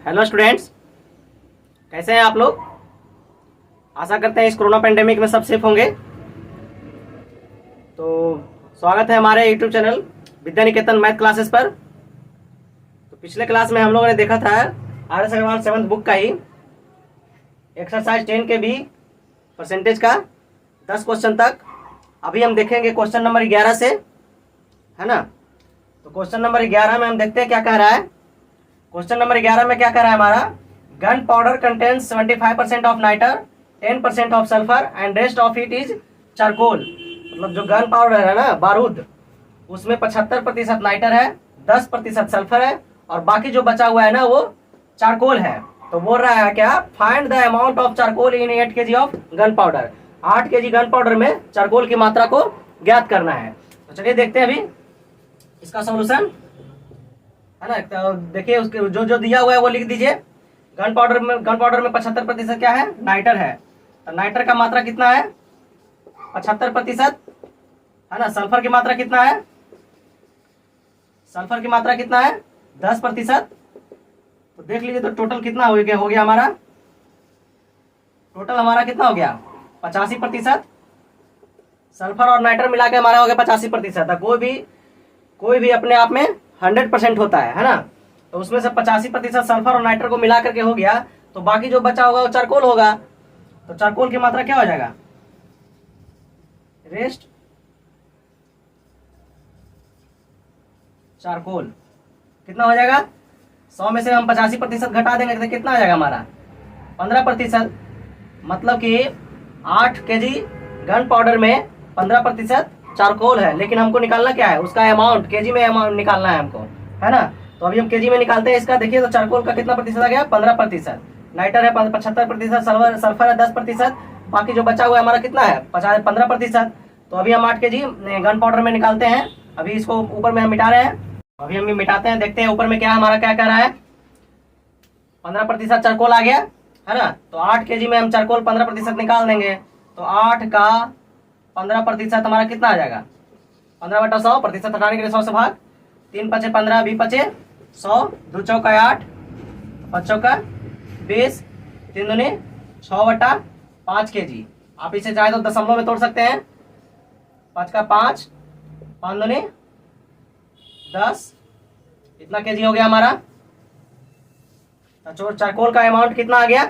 Hello students, कैसे हैं आप लोग। आशा करते हैं इस कोरोना पेंडेमिक में सब सेफ होंगे। तो स्वागत है हमारे YouTube channel Vidya Niketan math classes पर। तो पिछले क्लास में हम लोगों ने देखा था R S Agarwal 7th book का ही एक्सरसाइज 10 के भी परसेंटेज का 10 क्वेश्चन तक। अभी हम देखेंगे क्वेश्चन नंबर 11 से, है ना। तो क्वेश्चन नंबर 11 में हम देखते हैं क्या कह रहा है। क्वेश्चन नंबर 11 में क्या कह रहा है हमारा, gun powder contains 75% of nitre, 10% of sulphur and rest of it is charcoal. मतलब जो गन पाउडर है ना, बारूद, उसमें 75% नाइटर है, 10% सल्फर है और बाकी जो बचा हुआ है ना वो चारकोल है। तो बोल रहा है क्या, find the amount of charcoal in 8 kg of gun powder. 8 kg gun powder में चारकोल की मात्रा को ज्ञात करना है। तो चलिए देखते हैं अभी इसका सॉल्यूशन, है ना। तो देखिए उसके जो जो दिया हुआ है वो लिख दीजिए। गन पाउडर में 75% क्या है, नाइटर है। तो नाइटर का मात्रा कितना है, 75%, है ना। सल्फर की मात्रा कितना है, सल्फर की मात्रा कितना है, 10%। तो देख लीजिए तो टोटल कितना हो गया हमारा, टोटल हमारा कितना हो गया 85%। सल्फर और नाइटर मिला के हमारा हो गया 85%। कोई भी अपने आप में 100% होता है ना। तो उसमें से 85% सल्फर और नाइटर को मिला करके हो गया, तो बाकी जो बचा होगा वो चारकोल होगा। तो चारकोल की मात्रा क्या हो जाएगा, रेस्ट चारकोल कितना हो जाएगा, 100 में से हम 85% घटा देंगे तो कितना आ जाएगा हमारा 15%। मतलब कि 8 kg गन पाउडर में 15% चारकोल है, लेकिन हमको निकालना क्या है, उसका अमाउंट केजी में अमाउंट निकालना है हमको, है ना। तो अभी हम केजी में निकालते हैं इसका। देखिए तो चारकोल का कितना प्रतिशत आ गया, 15%, नाइटर है 75%, सल्फर है 10%, बाकी जो बचा हुआ है हमारा कितना है 15%। तो अभी हम 8 kg गन पाउडर में निकालते हैं। अभी इसको ऊपर में हम मिटा रहे हैं, अभी हम मिटाते हैं, देखते हैं ऊपर में क्या हमारा क्या कह रहा है। 15% चारकोल आ गया, है ना। तो 8 kg में हम चारकोल 15% निकाल देंगे। तो 8 का 15% हमारा कितना आ जाएगा, 15/100, प्रतिशत हटाने के लिए 100 से भाग, 3 × 5 = 15, 20 × 5 = 100, 2 × 4 = 8, 5 × 4 = 20, 3 दूनी 6/5 kg। आप इसे चाहे तो दशमलव में तोड़ सकते हैं, 5 का 5, 5 दूनी 10, इतना केजी हो गया हमारा। तो चारकोल का अमाउंट कितना आ गया,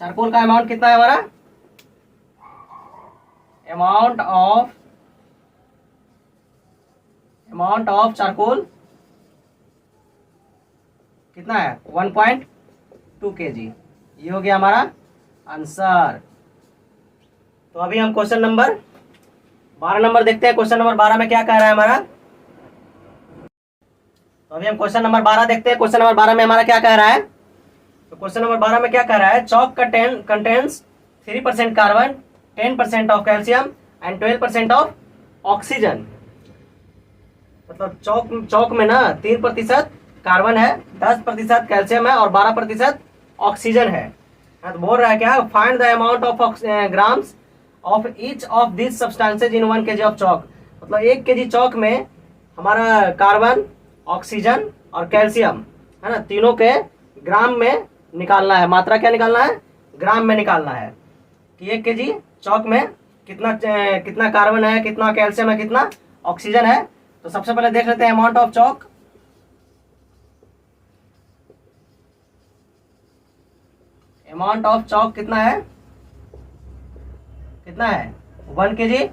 चारकोल का अमाउंट कितना है हमारा, अमाउंट ऑफ चारकोल कितना है 1.2 kg। ये हो गया हमारा आंसर। तो अभी हम क्वेश्चन नंबर 12 नंबर देखते हैं। क्वेश्चन नंबर 12 में क्या कह रहा है हमारा। तो अभी हम क्वेश्चन नंबर 12 देखते हैं। क्वेश्चन नंबर 12 में हमारा क्या कह रहा है। तो क्वेश्चन नंबर 12 में क्या कह रहा है, chalk contains 3% carbon, 10% of calcium and 12% of oxygen. मतलब चौक में ना 3% कार्बन है, 10% कैल्शियम है और 12% ऑक्सीजन है। तो बोल रहा है क्या, find the amount of grams of each of this substances in 1 kg of chalk. मतलब 1 kg चौक में हमारा कार्बन, ऑक्सीजन और कैल्शियम, है ना, तीनों के ग्राम में निकालना है। मात्रा क्या निकालना है, ग्राम में निकालना है कि 1 kg चौक में कितना कार्बन है, कितना कैल्शियम है, कितना ऑक्सीजन है। तो सबसे पहले देख लेते हैं amount of chalk. Amount of chalk कितना है 1 kg,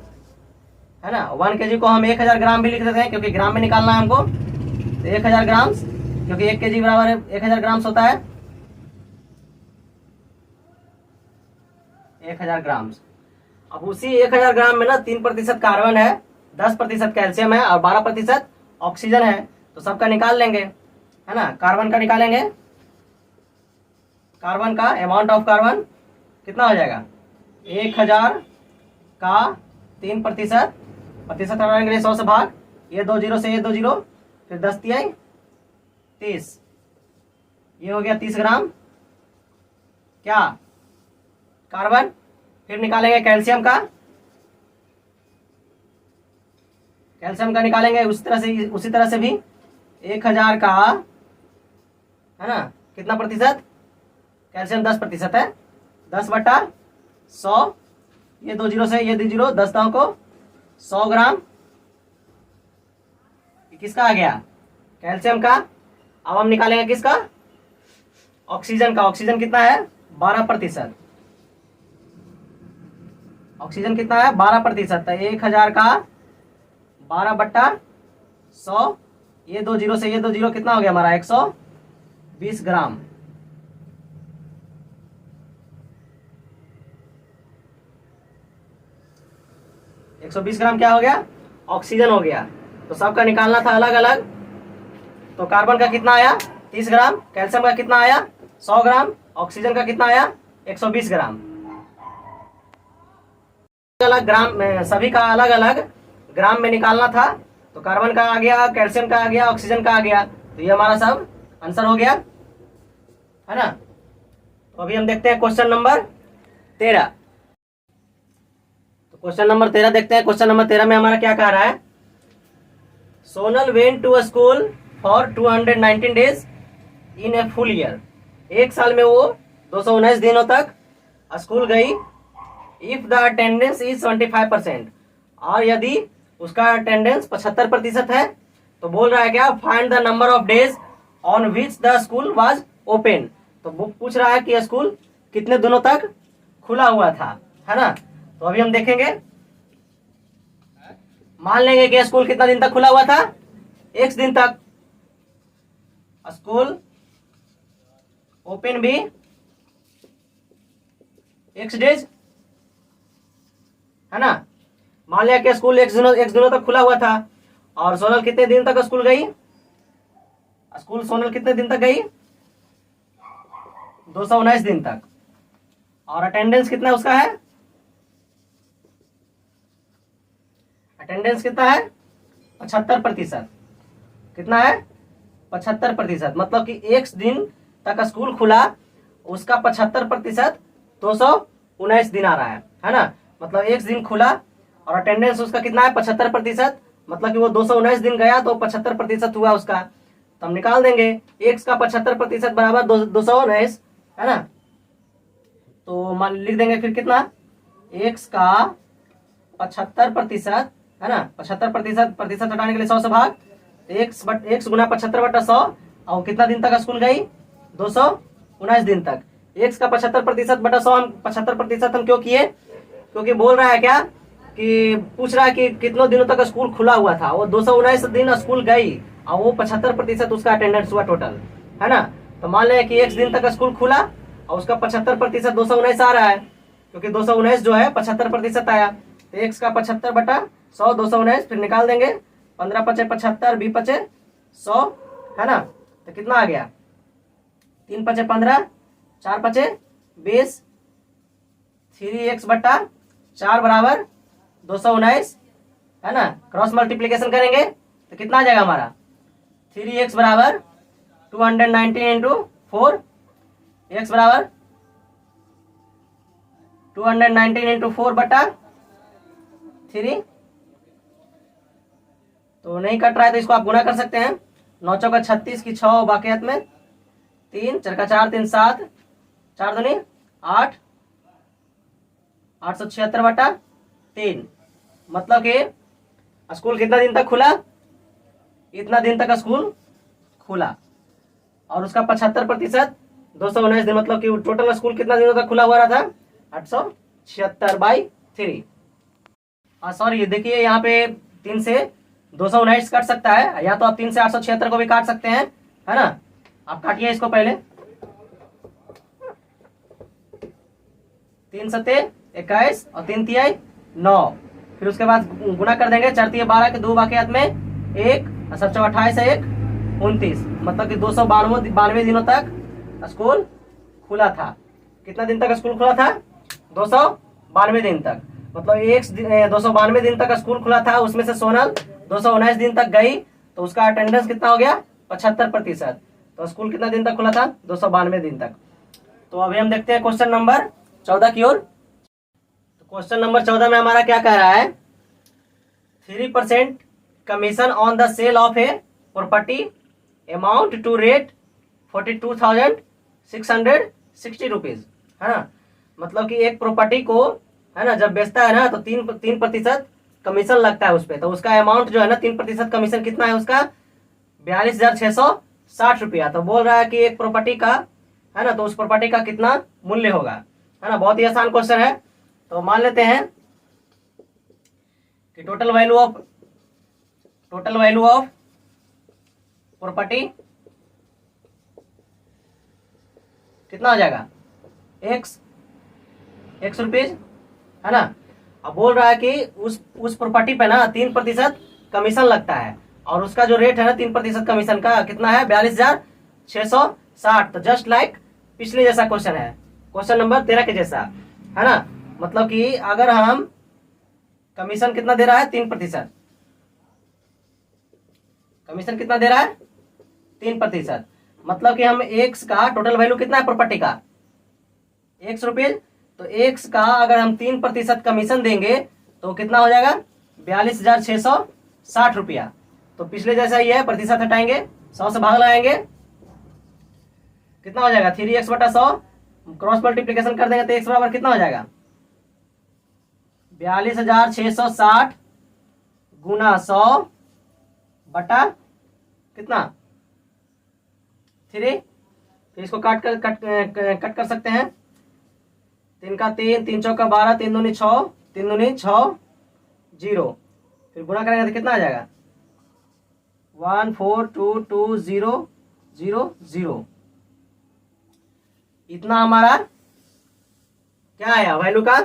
है ना। 1 kg को हम 1000 ग्राम भी लिख देते हैं क्योंकि ग्राम में निकालना है हमको। तो 1000 ग्राम, क्योंकि 1 kg बराबर है 1000 ग्राम होता है, 1000 ग्राम। अब उसी 1000 ग्राम में ना 3% कार्बन है, 10% कैल्शियम है और 12% ऑक्सीजन है। तो सबका निकाल लेंगे, है ना। कार्बन का निकालेंगे, कार्बन का अमाउंट ऑफ कार्बन कितना हो जाएगा, 1000 का 3%, प्रतिशत हटाने के लिए 100 से भाग, ये 2 0 से ये 2 0, फिर 10 × 30, ये हो गया 30 ग्राम क्या कार्बन। फिर निकालेंगे कैल्शियम का, कैल्शियम का निकालेंगे उसी तरह से भी 1000 का, है ना, कितना प्रतिशत, कैल्शियम 10% है, 10/100, ये 2 जीरो से ये 2 जीरो, 10 दांव को 100 ग्राम, किसका आ गया, कैल्शियम का। अब हम निकालेंगे किसका, ऑक्सीजन का। ऑक्सीजन कितना है, 12%। ऑक्सीजन कितना है, 12%। 1000 का 12/100, ये 2 जीरो से ये 2 जीरो, कितना हो गया हमारा, 120 ग्राम। एक 120 ग्राम क्या हो गया, ऑक्सीजन हो गया। तो सबका निकालना था अलग अलग। तो कार्बन का कितना आया, 30 ग्राम, कैल्शियम का कितना आया, 100 ग्राम, ऑक्सीजन का कितना आया, 120 ग्राम। अलग ग्राम में, सभी का अलग अलग ग्राम में निकालना था। तो कार्बन का आ गया, कैल्शियम का आ गया, ऑक्सीजन का आ गया। तो ये हमारा सब आंसर हो गया, है ना। तो अभी हम देखते हैं क्वेश्चन नंबर 13। तो क्वेश्चन नंबर 13 देखते हैं। क्वेश्चन नंबर 13 में हमारा क्या कह रहा है, Sonal went to a school for 219 days in a full year. एक साल में वो 219 दिनों तक स्कूल गई। इफ द अटेंडेंस इज 75%, और यदि उसका अटेंडेंस 75% है, तो बोल रहा है क्या, find the number of days on which the school was open. तो वो पूछ रहा है कि स्कूल कितने दिनों तक खुला हुआ था, है ना। तो अभी हम देखेंगे, मान लेंगे कि स्कूल कितना दिन तक खुला हुआ था, x दिन तक। स्कूल ओपन भी x डेज, है ना। मान लिया कि स्कूल x दिनों तक खुला हुआ था। और सोनल कितने दिन तक स्कूल गई, सोनल कितने दिन तक गई, 219 दिन तक। और अटेंडेंस कितना उसका है, अटेंडेंस कितना है, 75%। कितना है, 75%। मतलब कि एक दिन तक स्कूल खुला, उसका 75% 219 दिन आ रहा है ना। मतलब एक दिन खुला और अटेंडेंस उसका कितना है, 75%। मतलब कि वो 219 दिन गया तो 75% हुआ उसका। तो हम निकाल देंगे, x का 75% बराबर 219, है ना। तो मान लिख देंगे फिर कितना, x का 75%, है ना। 75% हटाने के लिए 100 से भाग, x गुना 75/100। और कितना दिन तक स्कूल गई, 219 दिन तक। x का 75%/100 हम 75% हम क्यों किए, क्योंकि बोल रहा है क्या, कि पूछ रहा है कि कितनों दिनों तक स्कूल खुला हुआ था। वो 219 दिन स्कूल गई और वो 75% उसका अटेंडेंस हुआ टोटल, है ना। तो मान लें कि x दिन तक स्कूल खुला और उसका 75% 219 आ रहा है, क्योंकि 219 जो है 75% आया। तो x का 75/100 219, फिर निकाल देंगे, 15×5 = 75, 20×5 = 100, है ना। तो कितना आ गया, 3×5 = 15, 4×5 = 20, 3x/4 बराबर 219, है ना। क्रॉस मल्टीप्लीकेशन करेंगे तो कितना आ जाएगा हमारा, 3x बराबर 219 × 4, x बराबर 219 × 4/3। तो नहीं कट रहा है तो इसको आप गुना कर सकते हैं। 9 चौका 36 की 6 बाकियात में 3, 4 का 4, 3 7, 4 दूनी 8, 876/3। मतलब कि स्कूल कितना दिन तक खुला, इतना दिन तक स्कूल खुला। और उसका 75% 219 दिन, मतलब कि टोटल स्कूल कितना दिनों तक खुला हुआ रहा था, 876/3। सॉरी, देखिए यहाँ पे 3 से 219 कट सकता है, या तो आप 3 से 876 को भी काट सकते हैं, है ना। आप काटिए इसको पहले, 3 सत्ते 21 और 3 तिहाई 9। फिर उसके बाद गुना कर देंगे, 4 तिहाई 12 के 2 बाकियात में 1, और 7 चौक 28 है 1, 29। मतलब कि 292 दिनों तक स्कूल खुला था। कितना दिन तक स्कूल खुला था, 292 दिन तक। मतलब 292 दिन तक स्कूल खुला था, उसमें से सोनल 219 दिन तक गई, तो उसका अटेंडेंस कितना हो गया, 75%। तो स्कूल कितना दिन तक खुला था, 292 दिन तक। तो अभी हम देखते हैं क्वेश्चन नंबर 14 की ओर। तो क्वेश्चन नंबर 14 में हमारा क्या कह रहा है, 3% commission on the sale of a property amount to rate 42,660 rupees, है ना। मतलब कि एक प्रॉपर्टी को, है ना, जब बेचता है ना तो 3% कमीशन लगता है उस पर। तो उसका अमाउंट जो है ना 3% कमीशन कितना है उसका 42,660 रुपया। तो बोल रहा है कि एक प्रॉपर्टी का, है ना, तो उस प्रॉपर्टी का कितना मूल्य होगा, है ना। बहुत ही आसान क्वेश्चन है। तो मान लेते हैं कि टोटल वैल्यू ऑफ प्रॉपर्टी कितना हो जाएगा एक्स रुपीज, है ना। अब बोल रहा है कि उस प्रॉपर्टी पे ना 3% कमीशन लगता है और उसका जो रेट है ना 3% कमीशन का कितना है 42,660। तो जस्ट लाइक पिछले जैसा क्वेश्चन है, क्वेश्चन नंबर 13 के जैसा, है ना। मतलब कि अगर हम कमीशन कितना दे रहा है 3%, कमीशन कितना दे रहा है 3%, मतलब कि हम एक्स का टोटल वैल्यू कितना है प्रॉपर्टी का एक्स रुपीज। तो एक्स का अगर हम 3% कमीशन देंगे तो कितना हो जाएगा 42,660 रुपया। तो पिछले जैसा ही है, प्रतिशत हटाएंगे, 100 से भाग लगाएंगे, कितना हो जाएगा 3x/100, क्रॉस मल्टीप्लीकेशन कर देंगे तो x बराबर कितना हो जाएगा 42,660 गुना 100 बटा कितना 3। तो इसको कट कर सकते हैं। 3 का 3, 3 चौका 12, 3 दूनी 6, 3 दूनी 6, 0। फिर गुना करेंगे तो कितना आ जाएगा 1422000। इतना हमारा क्या आया वैल्यू का,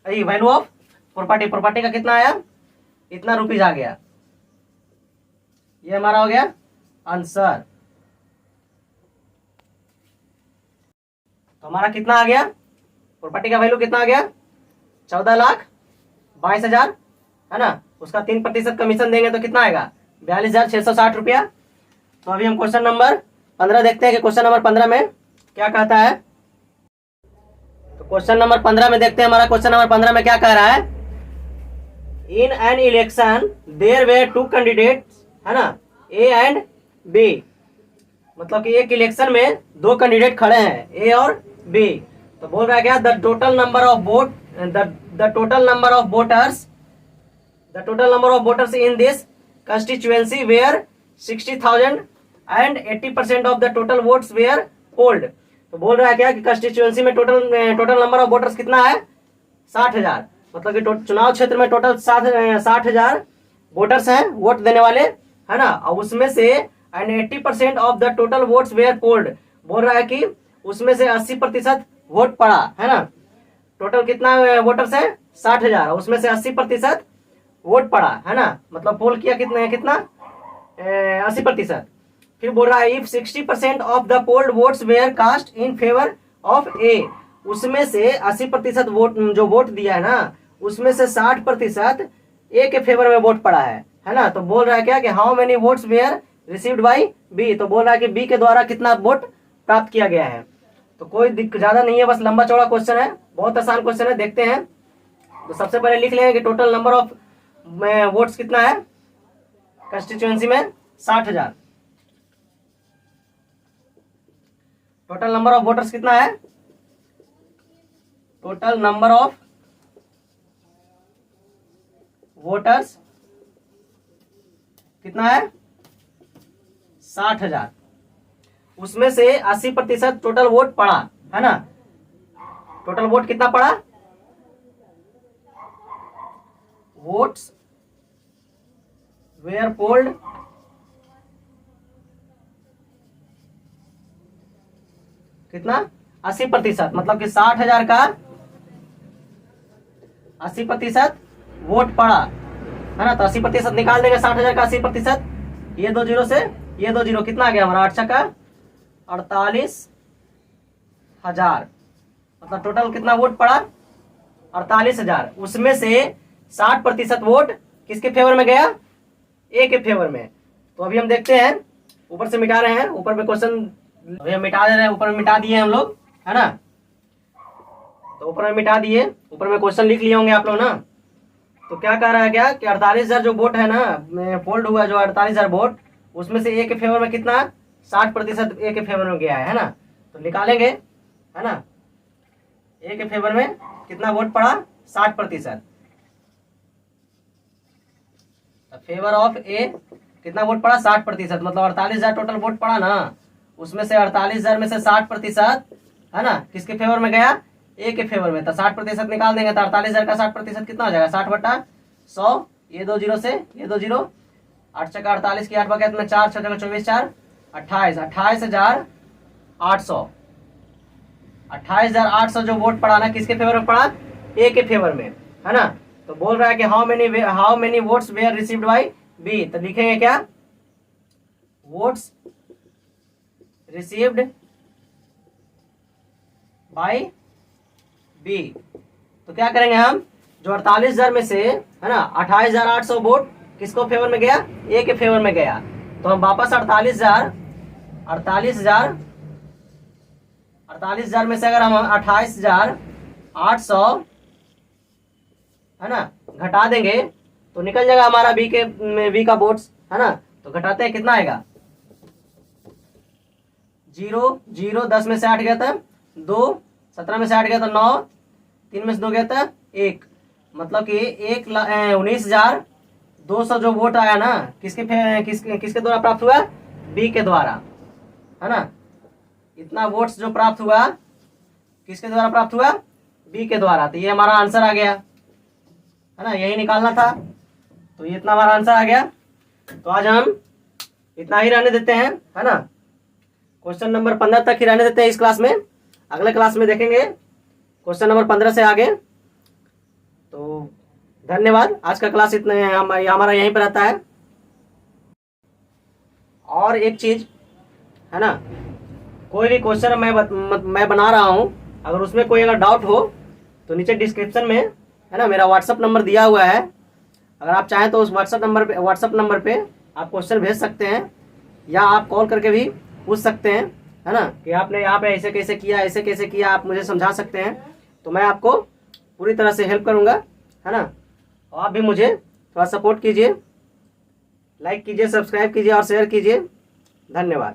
वैल्यू ऑफ प्रॉपर्टी का कितना आया, इतना रुपीज आ गया। ये हमारा हो गया आंसर। तो हमारा कितना आ गया, प्रॉपर्टी का वैल्यू कितना आ गया 14,22,000, है ना। उसका 3% कमीशन देंगे तो कितना आएगा 42,660 रुपया। तो अभी हम क्वेश्चन नंबर 15 देखते हैं कि क्वेश्चन नंबर 15 में क्या कहता है। तो क्वेश्चन नंबर 15 में देखते हैं, हमारा क्वेश्चन नंबर 15 में क्या कह रहा है। In an election there were 2 candidates, है ना, ए एंड बी। मतलब कि एक इलेक्शन में 2 कैंडिडेट खड़े हैं ए और बी। तो बोल रहा है क्या the total number of voters in this constituency were 60,000 and 80% of the total votes were polled. तो बोल रहा है क्या कि कंस्टिट्यूएंसी में टोटल नंबर ऑफ वोटर्स कितना है 60,000। मतलब कि चुनाव क्षेत्र में टोटल 60,000 वोटर्स हैं, वोट देने वाले, है ना। और उसमें से and 80% of the total votes were polled. बोल रहा है कि उसमें से 80% वोट पड़ा, है ना। टोटल कितना वोटर्स है 60,000, उसमें से 80% वोट पड़ा, है ना। मतलब पोल किया कितना 80%। फिर बोल रहा है if 60% of the polled votes were cast in favour of A. उसमें से 80% वोट जो वोट दिया है ना उसमें से 60% ए के फेवर में वोट पड़ा है ना। तो बोल रहा है क्या कि how many votes were received by B. तो बोल रहा है कि बी के द्वारा कितना वोट प्राप्त किया गया है। तो कोई ज्यादा नहीं है, बस लंबा चौड़ा क्वेश्चन है, बहुत आसान क्वेश्चन है। देखते हैं। तो सबसे पहले लिख लेंगे कि टोटल नंबर ऑफ वोट्स कितना है कंस्टिट्यूएंसी में 60,000। टोटल नंबर ऑफ वोटर्स कितना है, टोटल नंबर ऑफ वोटर्स कितना है 60,000। उसमें से 80% टोटल वोट पड़ा, है ना। टोटल वोट कितना पड़ा, वोट्स वेयर पोल्ड कितना 80%। मतलब कि 60,000 का 80% वोट पड़ा, है ना। तो 80% निकाल देंगे 60,000 का 80%। ये 2 जीरो से ये 2 जीरो कितना आ गया हमारा 8 का 48,000। मतलब टोटल कितना वोट पड़ा 48,000। उसमें से 60% वोट किसके फेवर में गया, ए के फेवर में। तो अभी हम देखते हैं, ऊपर से मिटा रहे हैं, ऊपर में क्वेश्चन अभी हम मिटा दे रहे हैं, ऊपर में मिटा दिए हम लोग, है ना। तो ऊपर में मिटा दिए, ऊपर में क्वेश्चन लिख लिए होंगे आप लोग ना। तो क्या कह रहा है क्या कि 48,000 जो वोट है ना, फोल्ड हुआ जो 48,000 वोट, उसमें से ए के फेवर में कितना 60% ए के फेवर में गया है ना। तो निकालेंगे, है ना, ए के फेवर में कितना वोट पड़ा 60%। फेवर ऑफ ए कितना वोट पड़ा 60%, मतलब 48,000 टोटल वोट पड़ा ना, उसमें से 48,000 में से 60%, है ना, किसके फेवर में गया, ए के फेवर में। तो 60% निकाल देंगे तो 48,000 का 60% कितना हो जाएगा 60/100। ये 2 जीरो से ये 2 जीरो, 8 छक्का 48 की 8 बगैर में 4 छक्का 24 4 28, 28,800। 28,800 जो वोट पड़ा ना किसके फेवर में पड़ा, ए के फेवर में, है ना। तो बोल रहा है कि how many votes were received by B. तो लिखेंगे क्या, वोट्स रिसीव्ड बाय बी। तो क्या करेंगे हम, जो 48,000 में से, है ना, 28,800 वोट किसको फेवर में गया, ए के फेवर में गया। तो हम वापस 48,000 में से अगर हम 28,800, है ना, घटा देंगे तो निकल जाएगा हमारा बी का वोट्स, है ना। तो घटाते हैं कितना आएगा, 0 0, 10 में से 8 गया था 2, 17 में से 8 गया था 9, 3 में से 2 गया था 1, मतलब कि 19,200 जो वोट आया ना किसके द्वारा प्राप्त हुआ, बी के द्वारा, है ना। इतना वोट्स जो प्राप्त हुआ किसके द्वारा प्राप्त हुआ, बी के द्वारा। तो ये हमारा आंसर आ गया, है ना, यही निकालना था। तो ये इतना हमारा आंसर आ गया। तो आज हम इतना ही रहने देते हैं, है ना, क्वेश्चन नंबर 15 तक ही रहने देते हैं इस क्लास में। अगले क्लास में देखेंगे क्वेश्चन नंबर 15 से आगे। तो धन्यवाद, आज का क्लास इतने हमारा यहीं पर रहता है। और एक चीज, है ना, कोई भी क्वेश्चन मैं बना रहा हूं, अगर उसमें कोई अगर डाउट हो तो नीचे डिस्क्रिप्शन में, है ना, मेरा व्हाट्सअप नंबर दिया हुआ है। अगर आप चाहें तो उस व्हाट्सअप नंबर पे आप क्वेश्चन भेज सकते हैं, या आप कॉल करके भी पूछ सकते हैं, है ना, कि आपने यहाँ पे ऐसे कैसे किया, ऐसे कैसे किया, आप मुझे समझा सकते हैं। तो मैं आपको पूरी तरह से हेल्प करूँगा, है ना। और आप भी मुझे थोड़ा सपोर्ट कीजिए, लाइक कीजिए, सब्सक्राइब कीजिए और शेयर कीजिए। धन्यवाद।